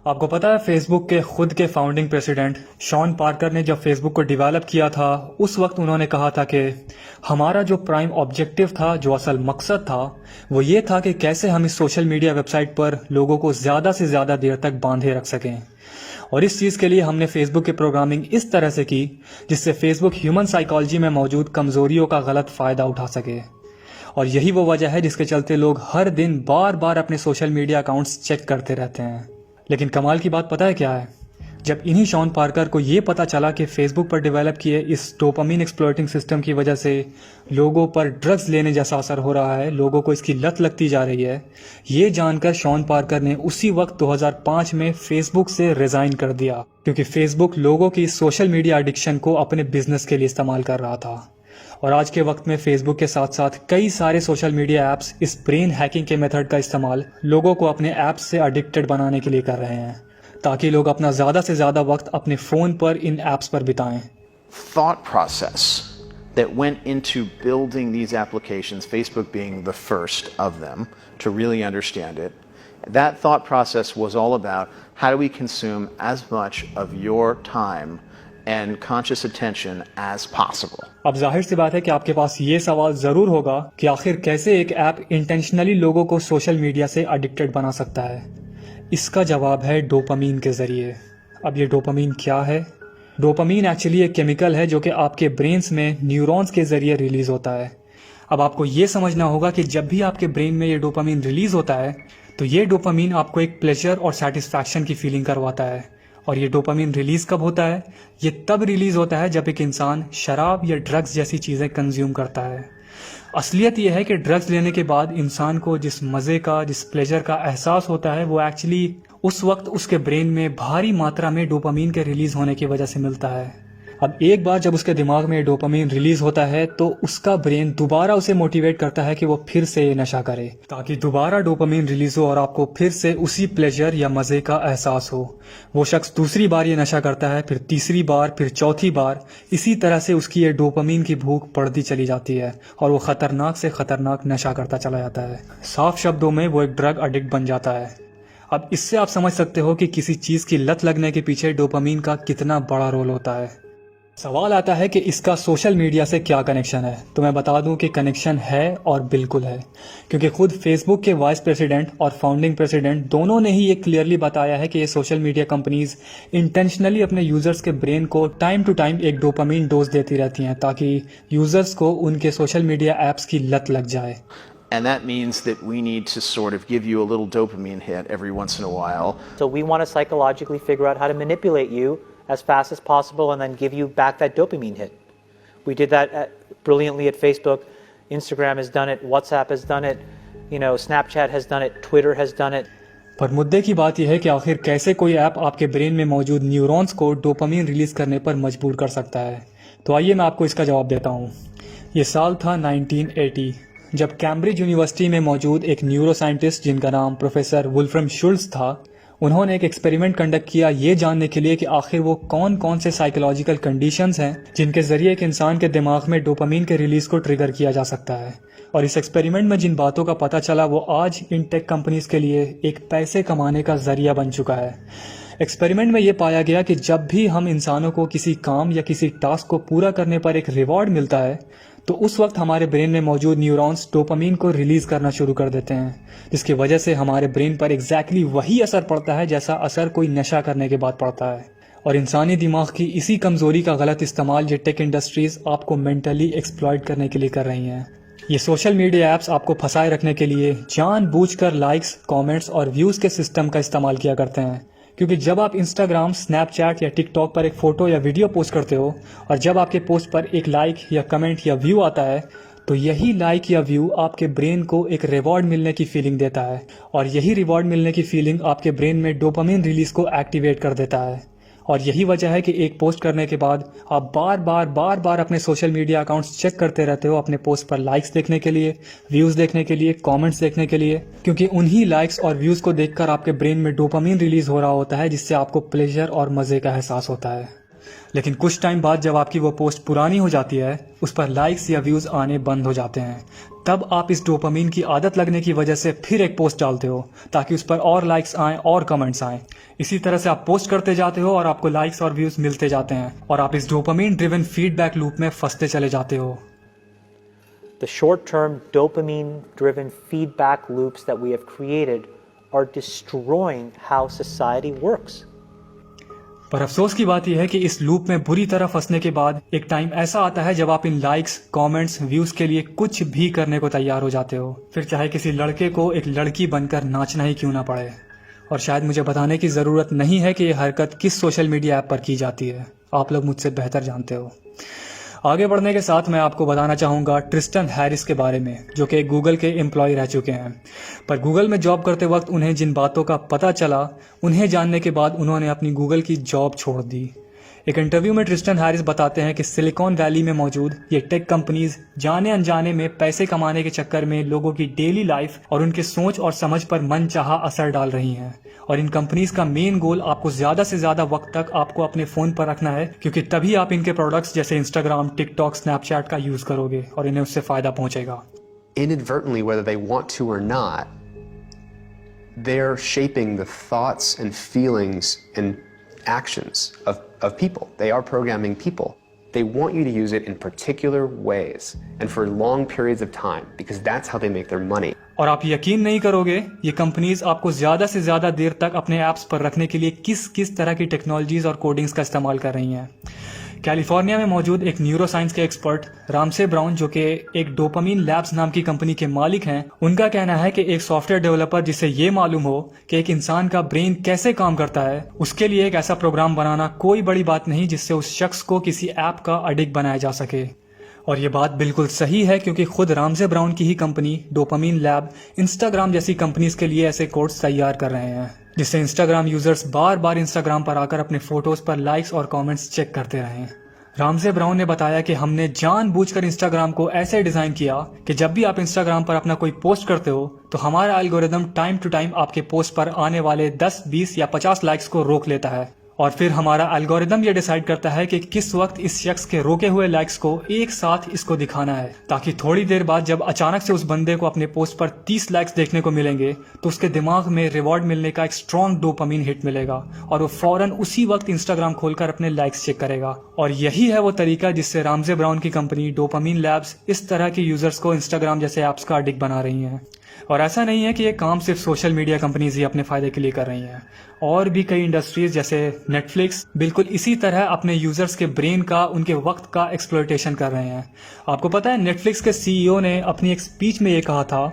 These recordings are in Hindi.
आपको पता है फेसबुक के खुद के फाउंडिंग प्रेसिडेंट शॉन पार्कर ने जब फेसबुक को डेवलप किया था उस वक्त उन्होंने कहा था कि हमारा जो प्राइम ऑब्जेक्टिव था, जो असल मकसद था, वो ये था कि कैसे हम इस सोशल मीडिया वेबसाइट पर लोगों को ज़्यादा से ज़्यादा देर तक बांधे रख सकें। और इस चीज़ के लिए हमने फेसबुक की प्रोग्रामिंग इस तरह से की जिससे फेसबुक ह्यूमन साइकोलॉजी में मौजूद कमज़ोरियों का गलत फ़ायदा उठा सके। और यही वो वजह है जिसके चलते लोग हर दिन बार बार अपने सोशल मीडिया अकाउंट्स चेक करते रहते हैं। लेकिन कमाल की बात पता है क्या है? जब इन्हीं शॉन पार्कर को ये पता चला कि फेसबुक पर डेवलप किए इस डोपामिन एक्सप्लॉइटिंग सिस्टम की वजह से लोगों पर ड्रग्स लेने जैसा असर हो रहा है, लोगों को इसकी लत लगती जा रही है, ये जानकर शॉन पार्कर ने उसी वक्त 2005 में फेसबुक से रिजाइन कर दिया, क्योंकि फेसबुक लोगों की सोशल मीडिया एडिक्शन को अपने बिजनेस के लिए इस्तेमाल कर रहा था। और आज के वक्त में फेसबुक के साथ साथ कई सारे सोशल मीडिया ऐप्स इस ब्रेन हैकिंग के मेथड का इस्तेमाल लोगों को अपने ऐप्स से एडिक्टेड बनाने के लिए कर रहे हैं, ताकि लोग अपना ज़्यादा से ज़्यादा वक्त अपने फ़ोन पर इन ऐप्स पर बिताएं। Thought process that went into building these applications, Facebook being the first of them to really understand it. That thought process was all about how do we consume as much of your time and conscious attention as possible. अब जाहिर सी बात है कि आपके पास ये सवाल ज़रूर होगा कि आखिर कैसे एक ऐप इंटेंशनली लोगों को सोशल मीडिया से एडिक्टेड बना सकता है। इसका जवाब है डोपामीन के ज़रिए। अब ये डोपामीन क्या है? डोपामीन एक्चुअली एक केमिकल है जो कि आपके ब्रेन्स में न्यूरॉन्स के ज़रिए रिलीज़ होता है। अब आपको ये समझना होगा कि जब भी आपके ब्रेन में ये डोपामीन रिलीज़ होता है तो ये डोपामीन आपको एक प्लेजर और सेटिस्फैक्शन की फीलिंग करवाता है। और ये डोपामीन रिलीज़ कब होता है? ये तब रिलीज़ होता है जब एक इंसान शराब या ड्रग्स जैसी चीज़ें कंज्यूम करता है। असलियत यह है कि ड्रग्स लेने के बाद इंसान को जिस मज़े का, जिस प्लेजर का एहसास होता है वो एक्चुअली उस वक्त उसके ब्रेन में भारी मात्रा में डोपामीन के रिलीज़ होने की वजह से मिलता है। अब एक बार जब उसके दिमाग में डोपामीन रिलीज़ होता है तो उसका ब्रेन दोबारा उसे मोटिवेट करता है कि वो फिर से ये नशा करे, ताकि दोबारा डोपामीन रिलीज़ हो और आपको फिर से उसी प्लेजर या मज़े का एहसास हो। वो शख्स दूसरी बार ये नशा करता है, फिर तीसरी बार, फिर चौथी बार। इसी तरह से उसकी ये डोपामीन की भूख बढ़ती चली जाती है और वो ख़तरनाक से ख़तरनाक नशा करता चला जाता है। साफ शब्दों में वो एक ड्रग एडिक्ट बन जाता है। अब इससे आप समझ सकते हो कि किसी चीज़ की लत लगने के पीछे डोपामीन का कितना बड़ा रोल होता है। सवाल आता है कि इसका सोशल मीडिया से क्या कनेक्शन है? तो मैं बता दूं कि कनेक्शन है और बिल्कुल है, क्योंकि खुद फेसबुक के वाइस प्रेसिडेंट और फाउंडिंग प्रेसिडेंट दोनों ने ही ये क्लियरली बताया है कि ये सोशल मीडिया कंपनीज इंटेंशनली अपने यूजर्स के ब्रेन को टाइम टू टाइम एक डोपामीन डोज देती रहती हैं ताकि यूजर्स को उनके सोशल मीडिया ऐप्स की लत लग जाए। And that means that we need to sort of give you a little dopamine hit every once in a while. So we want to psychologically figure out how to manipulate you as fast as possible and then give you back that dopamine hit. We did that brilliantly at Facebook. Instagram has done it. WhatsApp has done it. Snapchat has done it. Twitter has done it. पर मुद्दे की बात यह है कि आखिर कैसे कोई ऐप आपके ब्रेन में मौजूद न्यूरॉन्स को डोपामीन रिलीज करने पर मजबूर कर सकता है। तो आइए मैं आपको इसका जवाब देता हूँ। ये साल था 1980, जब कैम्ब्रिज यूनिवर्सिटी में मौजूद एक न्यूरो साइंटिस्ट जिनका नाम प्रोफेसर वुल्फ्रम शुल्ट्ज था, उन्होंने एक एक्सपेरिमेंट कंडक्ट किया ये जानने के लिए कि आखिर वो कौन कौन से साइकोलॉजिकल कंडीशंस हैं जिनके जरिए एक इंसान के दिमाग में डोपामीन के रिलीज को ट्रिगर किया जा सकता है। और इस एक्सपेरिमेंट में जिन बातों का पता चला वो आज इन टेक कंपनीज के लिए एक पैसे कमाने का जरिया बन चुका है। एक्सपेरिमेंट में ये पाया गया कि जब भी हम इंसानों को किसी काम या किसी टास्क को पूरा करने पर एक रिवॉर्ड मिलता है तो उस वक्त हमारे ब्रेन में मौजूद न्यूरॉन्स डोपामीन को रिलीज करना शुरू कर देते हैं, जिसकी वजह से हमारे ब्रेन पर एग्जैक्टली वही असर पड़ता है जैसा असर कोई नशा करने के बाद पड़ता है। और इंसानी दिमाग की इसी कमजोरी का गलत इस्तेमाल ये टेक इंडस्ट्रीज आपको मेंटली एक्सप्लॉइट करने के लिए कर रही हैं। ये सोशल मीडिया ऐप्स आपको फंसाए रखने के लिए जानबूझकर लाइक्स, कमेंट्स और व्यूज के सिस्टम का इस्तेमाल किया करते हैं, क्योंकि जब आप इंस्टाग्राम, स्नैपचैट या टिकटॉक पर एक फ़ोटो या वीडियो पोस्ट करते हो और जब आपके पोस्ट पर एक लाइक या कमेंट या व्यू आता है तो यही लाइक या व्यू आपके ब्रेन को एक रिवॉर्ड मिलने की फीलिंग देता है और यही रिवॉर्ड मिलने की फीलिंग आपके ब्रेन में डोपामीन रिलीज को एक्टिवेट कर देता है। और यही वजह है कि एक पोस्ट करने के बाद आप बार बार अपने सोशल मीडिया अकाउंट्स चेक करते रहते हो अपने पोस्ट पर लाइक्स देखने के लिए, व्यूज़ देखने के लिए, कमेंट्स देखने के लिए, क्योंकि उन्हीं लाइक्स और व्यूज़ को देखकर आपके ब्रेन में डोपामीन रिलीज हो रहा होता है जिससे आपको प्लेजर और मज़े का एहसास होता है। लेकिन कुछ टाइम बाद जब आपकी वो पोस्ट पुरानी हो जाती है, उस पर लाइक्स या व्यूज़ आने बंद हो जाते हैं, तब आप इस डोपामीन की आदत लगने की वजह से फिर एक पोस्ट डालते हो ताकि उस पर और लाइक्स आएं और कमेंट्स आएं। इसी तरह से आप पोस्ट करते जाते हो और आपको लाइक्स और व्यूज मिलते जाते हैं और आप इस डोपामीन ड्रिवन फीडबैक लूप में फंसते चले जाते हो। The short-term dopamine-driven feedback loops that we have created are destroying how society works. पर अफसोस की बात यह है कि इस लूप में बुरी तरह फंसने के बाद एक टाइम ऐसा आता है जब आप इन लाइक्स, कमेंट्स, व्यूज के लिए कुछ भी करने को तैयार हो जाते हो, फिर चाहे किसी लड़के को एक लड़की बनकर नाचना ही क्यों ना पड़े। और शायद मुझे बताने की जरूरत नहीं है कि यह हरकत किस सोशल मीडिया ऐप पर की जाती है, आप लोग मुझसे बेहतर जानते हो। आगे बढ़ने के साथ मैं आपको बताना चाहूँगा ट्रिस्टन हैरिस के बारे में, जो कि गूगल के एम्प्लॉय रह चुके हैं। पर गूगल में जॉब करते वक्त उन्हें जिन बातों का पता चला, उन्हें जानने के बाद उन्होंने अपनी गूगल की जॉब छोड़ दी। एक इंटरव्यू में ट्रिस्टन हैरिस बताते हैं कि सिलिकॉन वैली में मौजूद ये टेक कंपनीज जाने अनजाने में पैसे कमाने के चक्कर में लोगों की डेली लाइफ और उनके सोच और समझ पर मनचाहा असर डाल रही हैं। और इन कंपनीज का मेन गोल आपको ज्यादा से ज्यादा वक्त तक आपको अपने फोन पर रखना है, क्योंकि तभी आप इनके प्रोडक्ट्स जैसे इंस्टाग्राम, टिकटॉक, स्नैपचैट का यूज करोगे और इन्हें उससे फायदा पहुंचेगा। Inadvertently, whether they want to or not, they're shaping the thoughts and feelings and actions of people. They are programming people. They want you to use it in particular ways and for long periods of time because that's how they make their money. और आप यकीन नहीं करोगे, ये कंपनीज आपको ज्यादा से ज्यादा देर तक अपने ऐप्स पर रखने के लिए किस किस तरह की टेक्नोलॉजीज और कोडिंग्स का इस्तेमाल कर रही हैं। कैलिफोर्निया में मौजूद एक न्यूरो साइंस के एक्सपर्ट रामसे ब्राउन, जो कि एक डोपामीन लैब्स नाम की कंपनी के मालिक हैं, उनका कहना है कि एक सॉफ्टवेयर डेवलपर जिसे ये मालूम हो कि एक इंसान का ब्रेन कैसे काम करता है, उसके लिए एक ऐसा प्रोग्राम बनाना कोई बड़ी बात नहीं जिससे उस शख्स को किसी ऐप का एडिक्ट बनाया जा सके। और ये बात बिल्कुल सही है, क्योंकि खुद रामसे ब्राउन की ही कंपनी डोपामीन लैब इंस्टाग्राम जैसी कंपनीज के लिए ऐसे कोड्स तैयार कर रहे हैं जिससे इंस्टाग्राम यूजर्स बार बार इंस्टाग्राम पर आकर अपने फोटोज पर लाइक्स और कमेंट्स चेक करते रहें। रामसे ब्राउन ने बताया कि हमने जानबूझकर इंस्टाग्राम को ऐसे डिजाइन किया कि जब भी आप इंस्टाग्राम पर अपना कोई पोस्ट करते हो तो हमारा एल्गोरिदम टाइम टू टाइम आपके पोस्ट पर आने वाले 10, 20 या 50 लाइक्स को रोक लेता है और फिर हमारा एल्गोरिदम ये डिसाइड करता है कि किस वक्त इस शख्स के रोके हुए लाइक्स को एक साथ इसको दिखाना है, ताकि थोड़ी देर बाद जब अचानक से उस बंदे को अपने पोस्ट पर 30 लाइक्स देखने को मिलेंगे तो उसके दिमाग में रिवॉर्ड मिलने का एक स्ट्रॉन्ग डोपामीन हिट मिलेगा और वो फौरन उसी वक्त इंस्टाग्राम खोलकर अपने लाइक्स चेक करेगा। और यही है वो तरीका जिससे रामसे ब्राउन की कंपनी डोपामीन लैब्स इस तरह के यूजर्स को इंस्टाग्राम जैसे ऐप्स का एडिक्ट बना रही हैं। और ऐसा नहीं है कि ये काम सिर्फ सोशल मीडिया कंपनीज ही अपने फायदे के लिए कर रही हैं, और भी कई इंडस्ट्रीज जैसे नेटफ्लिक्स बिल्कुल इसी तरह अपने यूजर्स के ब्रेन का, उनके वक्त का एक्सप्लॉयटेशन कर रहे हैं। आपको पता है, नेटफ्लिक्स के सीईओ ने अपनी एक स्पीच में ये कहा था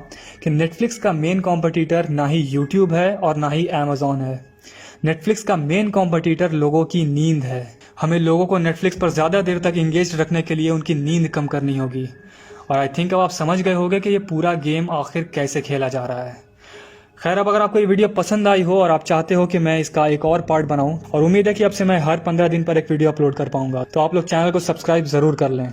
कि नेटफ्लिक्स का मेन कॉम्पिटिटर ना ही यूट्यूब है और ना ही अमेजॉन है। नेटफ्लिक्स का मेन कॉम्पिटिटर लोगों की नींद है। हमें लोगों को नेटफ्लिक्स पर ज्यादा देर तक एंगेज रखने के लिए उनकी नींद कम करनी होगी। और आई थिंक अब आप समझ गए होंगे कि ये पूरा गेम आखिर कैसे खेला जा रहा है। खैर, अब अगर आपको ये वीडियो पसंद आई हो और आप चाहते हो कि मैं इसका एक और पार्ट बनाऊं, और उम्मीद है कि अब से मैं हर 15 दिन पर एक वीडियो अपलोड कर पाऊंगा, तो आप लोग चैनल को सब्सक्राइब जरूर कर लें।